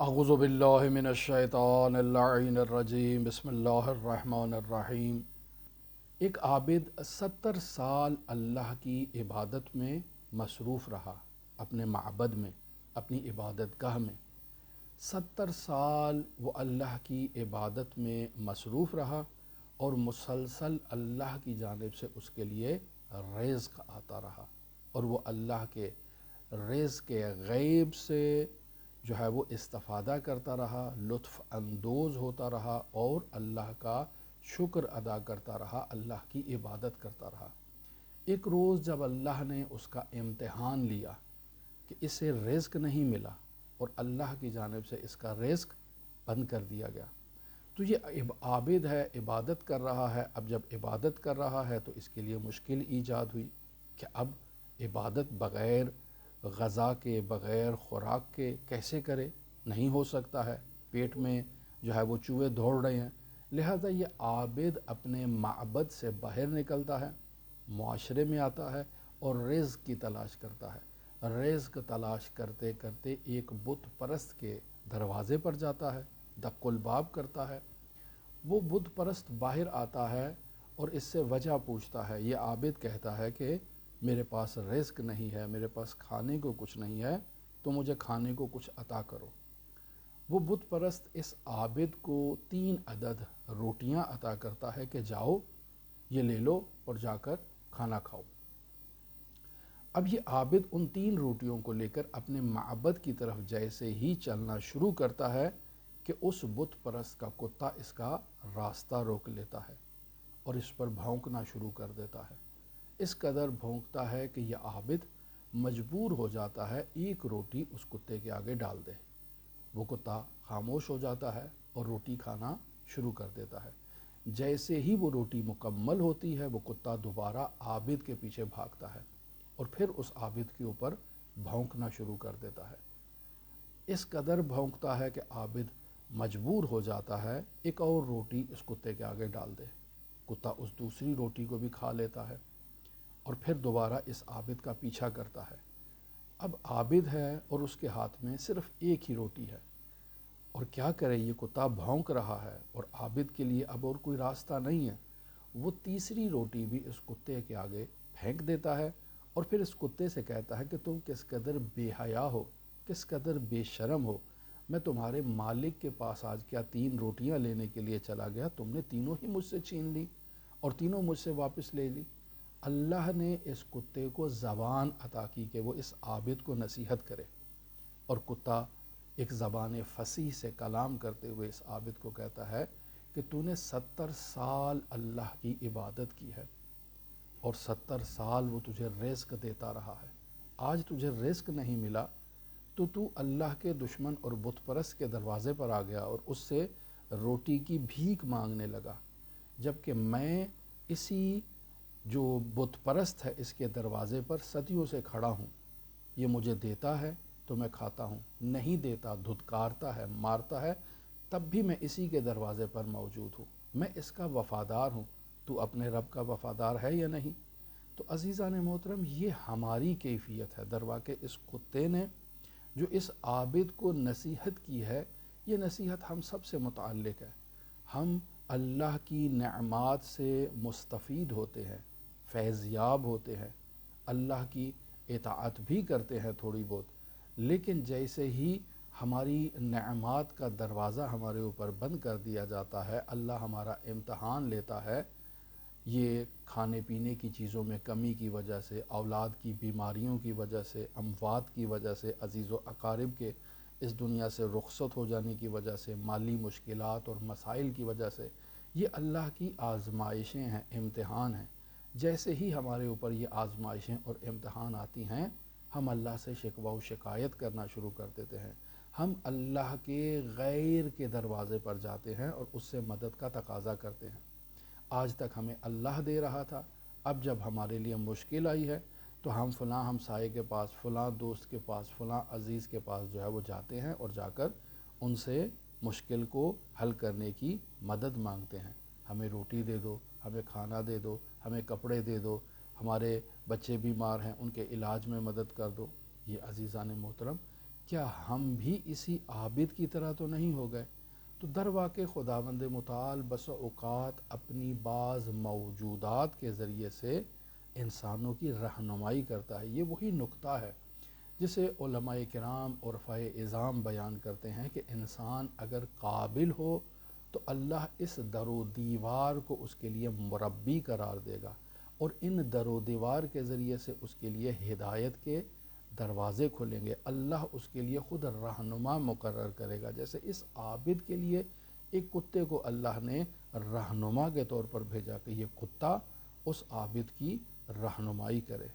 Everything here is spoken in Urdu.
اعوذ باللہ من الشیطان اللعین الرجیم بسم اللہ الرحمن الرحیم۔ ایک عابد 70 سال اللہ کی عبادت میں مصروف رہا، اپنے معبد میں، اپنی عبادت گاہ میں 70 سال وہ اللہ کی عبادت میں مصروف رہا، اور مسلسل اللہ کی جانب سے اس کے لیے رزق آتا رہا، اور وہ اللہ کے رزق غیب سے جو ہے وہ استفادہ کرتا رہا، لطف اندوز ہوتا رہا، اور اللہ کا شکر ادا کرتا رہا، اللہ کی عبادت کرتا رہا۔ ایک روز جب اللہ نے اس کا امتحان لیا کہ اسے رزق نہیں ملا اور اللہ کی جانب سے اس کا رزق بند کر دیا گیا، تو یہ عابد ہے، عبادت کر رہا ہے۔ اب جب عبادت کر رہا ہے تو اس کے لیے مشکل ایجاد ہوئی کہ اب عبادت بغیر غذا کے، بغیر خوراک کے کیسے کرے؟ نہیں ہو سکتا ہے، پیٹ میں جو ہے وہ چوہے دوڑ رہے ہیں۔ لہذا یہ عابد اپنے معبد سے باہر نکلتا ہے، معاشرے میں آتا ہے اور رزق کی تلاش کرتا ہے۔ رزق تلاش کرتے کرتے ایک بت پرست کے دروازے پر جاتا ہے، دق الباب کرتا ہے۔ وہ بت پرست باہر آتا ہے اور اس سے وجہ پوچھتا ہے۔ یہ عابد کہتا ہے کہ میرے پاس رزق نہیں ہے، میرے پاس کھانے کو کچھ نہیں ہے، تو مجھے کھانے کو کچھ عطا کرو۔ وہ بت پرست اس عابد کو 3 عدد روٹیاں عطا کرتا ہے کہ جاؤ یہ لے لو اور جا کر کھانا کھاؤ۔ اب یہ عابد ان 3 روٹیوں کو لے کر اپنے معبد کی طرف جیسے ہی چلنا شروع کرتا ہے کہ اس بت پرست کا کتا اس کا راستہ روک لیتا ہے اور اس پر بھونکنا شروع کر دیتا ہے۔ اس قدر بھونکتا ہے کہ یہ عابد مجبور ہو جاتا ہے ایک روٹی اس کتے کے آگے ڈال دے۔ وہ کتا خاموش ہو جاتا ہے اور روٹی کھانا شروع کر دیتا ہے۔ جیسے ہی وہ روٹی مکمل ہوتی ہے، وہ کتا دوبارہ عابد کے پیچھے بھاگتا ہے اور پھر اس عابد کے اوپر بھونکنا شروع کر دیتا ہے۔ اس قدر بھونکتا ہے کہ عابد مجبور ہو جاتا ہے ایک اور روٹی اس کتے کے آگے ڈال دے۔ کتا اس دوسری روٹی کو بھی کھا لیتا ہے اور پھر دوبارہ اس عابد کا پیچھا کرتا ہے۔ اب عابد ہے اور اس کے ہاتھ میں صرف ایک ہی روٹی ہے، اور کیا کرے؟ یہ کتا بھونک رہا ہے اور عابد کے لیے اب اور کوئی راستہ نہیں ہے۔ وہ تیسری روٹی بھی اس کتے کے آگے پھینک دیتا ہے اور پھر اس کتے سے کہتا ہے کہ تم کس قدر بے حیا ہو، کس قدر بے شرم ہو۔ میں تمہارے مالک کے پاس آج کیا 3 روٹیاں لینے کے لیے چلا گیا، تم نے تینوں ہی مجھ سے چھین لی اور تینوں مجھ سے واپس لے لی۔ اللہ نے اس کتے کو زبان عطا کی کہ وہ اس عابد کو نصیحت کرے، اور کتا ایک زبان فصیح سے کلام کرتے ہوئے اس عابد کو کہتا ہے کہ تو نے 70 سال اللہ کی عبادت کی ہے اور 70 سال وہ تجھے رزق دیتا رہا ہے۔ آج تجھے رزق نہیں ملا تو اللہ کے دشمن اور بت پرست کے دروازے پر آ گیا اور اس سے روٹی کی بھیک مانگنے لگا، جبکہ میں اسی جو بت پرست ہے اس کے دروازے پر صدیوں سے کھڑا ہوں۔ یہ مجھے دیتا ہے تو میں کھاتا ہوں، نہیں دیتا دھتکارتا ہے، مارتا ہے، تب بھی میں اسی کے دروازے پر موجود ہوں۔ میں اس کا وفادار ہوں، تو اپنے رب کا وفادار ہے یا نہیں؟ تو عزیزان محترم، یہ ہماری کیفیت ہے۔ درواقع اس کتے نے جو اس عابد کو نصیحت کی ہے، یہ نصیحت ہم سب سے متعلق ہے۔ ہم اللہ کی نعمات سے مستفید ہوتے ہیں، فیض یاب ہوتے ہیں، اللہ کی اطاعت بھی کرتے ہیں تھوڑی بہت، لیکن جیسے ہی ہماری نعمات کا دروازہ ہمارے اوپر بند کر دیا جاتا ہے، اللہ ہمارا امتحان لیتا ہے، یہ کھانے پینے کی چیزوں میں کمی کی وجہ سے، اولاد کی بیماریوں کی وجہ سے، اموات کی وجہ سے، عزیز و اقارب کے اس دنیا سے رخصت ہو جانے کی وجہ سے، مالی مشکلات اور مسائل کی وجہ سے، یہ اللہ کی آزمائشیں ہیں، امتحان ہیں۔ جیسے ہی ہمارے اوپر یہ آزمائشیں اور امتحان آتی ہیں، ہم اللہ سے شکوہ و شکایت کرنا شروع کر دیتے ہیں۔ ہم اللہ کے غیر کے دروازے پر جاتے ہیں اور اس سے مدد کا تقاضا کرتے ہیں۔ آج تک ہمیں اللہ دے رہا تھا، اب جب ہمارے لیے مشکل آئی ہے تو ہم فلاں ہمسائے کے پاس، فلاں دوست کے پاس، فلاں عزیز کے پاس جو ہے وہ جاتے ہیں اور جا کر ان سے مشکل کو حل کرنے کی مدد مانگتے ہیں۔ ہمیں روٹی دے دو، ہمیں کھانا دے دو، ہمیں کپڑے دے دو، ہمارے بچے بیمار ہیں ان کے علاج میں مدد کر دو۔ یہ عزیزان محترم کیا ہم بھی اسی عابد کی طرح تو نہیں ہو گئے؟ تو در واقع خداوند متعال بس اوقات اپنی بعض موجودات کے ذریعے سے انسانوں کی رہنمائی کرتا ہے۔ یہ وہی نقطہ ہے جسے علماء کرام عرفاء اعظام بیان کرتے ہیں کہ انسان اگر قابل ہو تو اللہ اس در و دیوار کو اس کے لیے مربی قرار دے گا، اور ان در و دیوار کے ذریعے سے اس کے لیے ہدایت کے دروازے کھلیں گے، اللہ اس کے لیے خود رہنما مقرر کرے گا۔ جیسے اس عابد کے لیے ایک کتے کو اللہ نے رہنما کے طور پر بھیجا کہ یہ کتا اس عابد کی رہنمائی کرے۔